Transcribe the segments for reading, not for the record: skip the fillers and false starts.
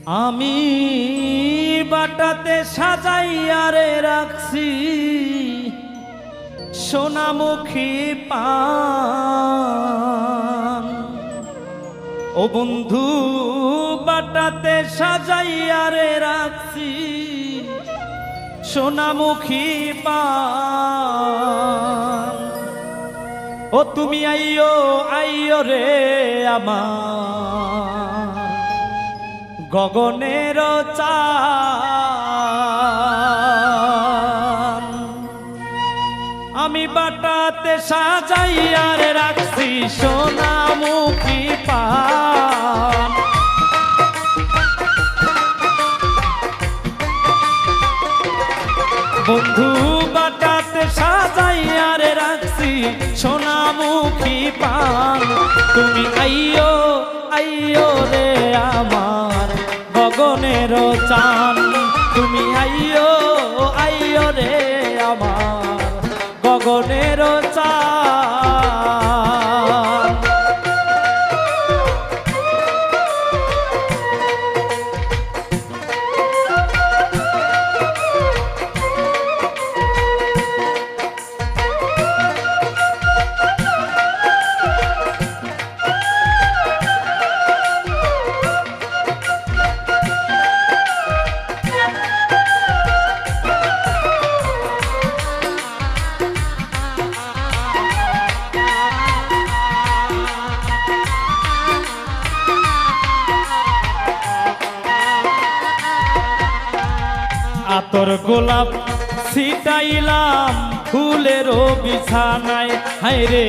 আমি বাটাতে সাজাইয়া রে রাখছি সোনামুখী পান। ও বন্ধু বাটাতে সাজাইয়া রে রাখছি সোনামুখী পান। ও তুমি আইয়ো আইয়ো রে আমার গগনের চাঁদ। আমি বাটাতে সাজাইয়া রে রাখছি সোনামুখী পান। বন্ধু বাটাতে সাজাইয়া রে রাখছি সোনামুখী পান। তুমি আইয়ো আইয়ো রে আমার গগনের চাঁদ। তুমি আইয়ো আইয়ো রে আমার গগনের চাঁদ। আতর গোলাপ ছিটাইলাম ফুলের বিছানায়। হায়রে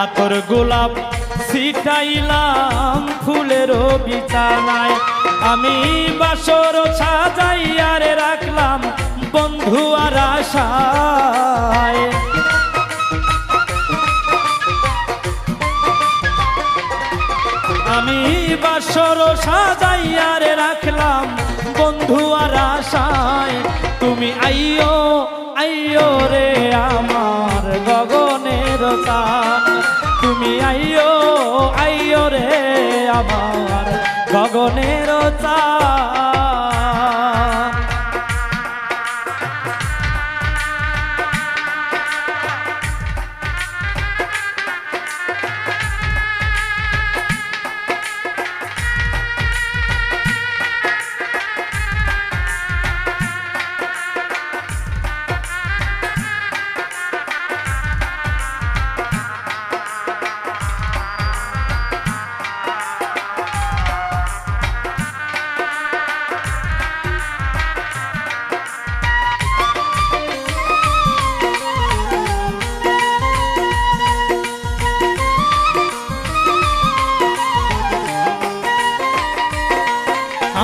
আতর গোলাপ ছিটাইলাম ফুলের বিছানায়। আমি বাসর সাজাইয়া রে রাখলাম বন্ধু আর আশায়। আমি বাসর সাজাইয়া রে রাখলাম বন্ধু আর আশায়। তুমি আইয়ো আইয়ো রে আমার গগনের চাঁদ। তুমি আইয়ো আইয়ো রে আমার গগনের চাঁদ।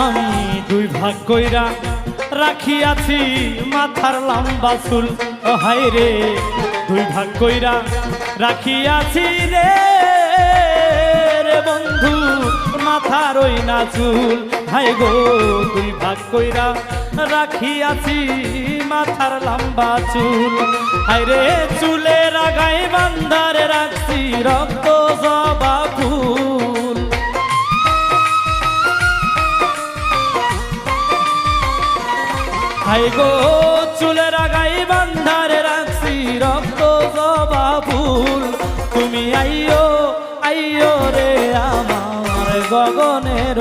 আমি দুই ভাগ কইরা রাখিয়াছি মাথার লম্বা চুল। ও হাই রে দুই ভাগ কইরা রাখিয়াছি রে রে বন্ধু মাথার ওই না চুল। হাই গো দুই ভাগ কইরা রাখিয়াছি মাথার লম্বা চুল। হাই রে চুলের আগায় বান্ধারে রাখছি রক্ত জবা ফুল। হাই গো চুলের আগায় বান্ধারে রাখছি রক্ত জবা ফুল। তুমি আইয়ো আইয়ো রে আমার গগনের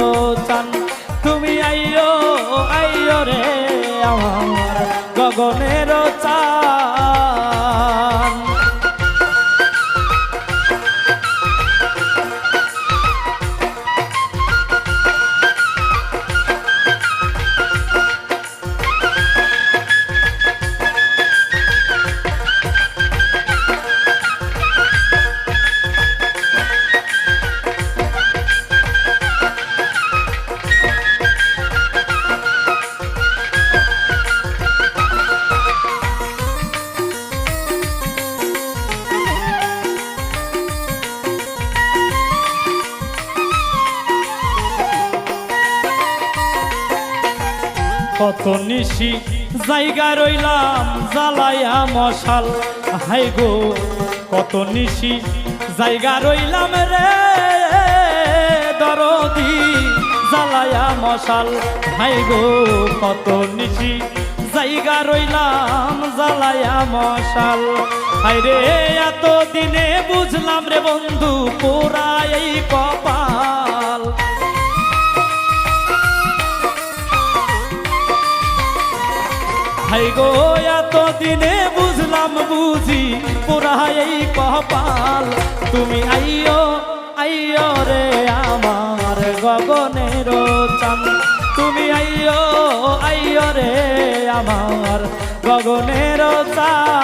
চাঁদ। তুমি আইয়ো আইয়ো রে আমার গগনের চাঁদ। কত নিশি জায়গা রইলাম জ্বালায়া মশাল। হাই গো কত নিশি জায়গা রইলাম রে দরদি জ্বালায়া মশাল হাই গো কত নিশি জায়গা রইলাম জ্বালায়া মশাল হাইরে এত দিনে বুঝলাম রে বন্ধু পোড়া এই কপাল হাই গো এত দিনে বুঝলাম বুঝি পোড়া এই কপাল তুমি আইও আইও রে আমার গগনের চাঁদ তুমি আইও আইও রে আমার গগনের চাঁদ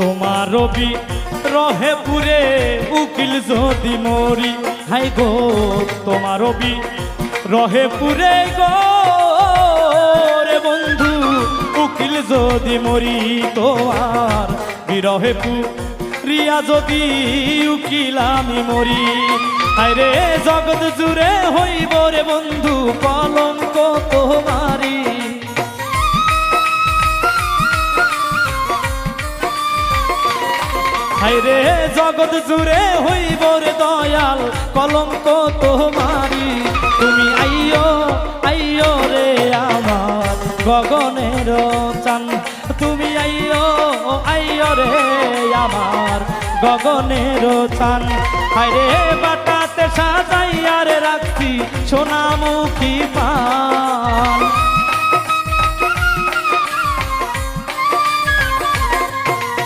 তোমার রবি রহে পুরে উকিল যদি মরি হাই গো তোমার রবি রহে পুরে গো রে বন্ধু উকিল যদি মরি তোমার বিরহে পুরিয়া যদি উকিল আমি মরি হায়রে জগৎ জুড়ে হইব রে বন্ধু কলঙ্ক তোমারি হায়রে জগৎ জুড়ে হইব রে দয়াল কলঙ্ক তোমারি তুমি আইও আইও রে আমার গগনের চান তুমি আইও আইও রে আমার গগনের চান হায়রে বাটাতে সাজাইয়া রে রাখছি সোনামুখী পান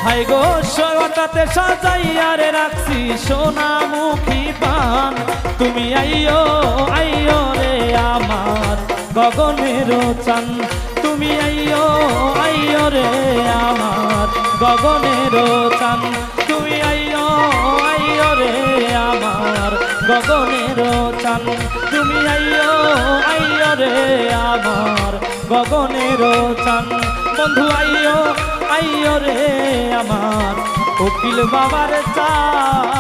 হাই গো সটাতে সাজাইয়া রে রাখছি সোনামুখী পান তুমি আইও আইও রে আমার গগনের চান তুমি আইও আইও রে আমার গগনের চান তুমি আইও আইও রে আমার গগনের চান তুমি আইও আইও রে আমার গগনের চান বন্ধু আইও আইও রে আমার উকিল বাবার চান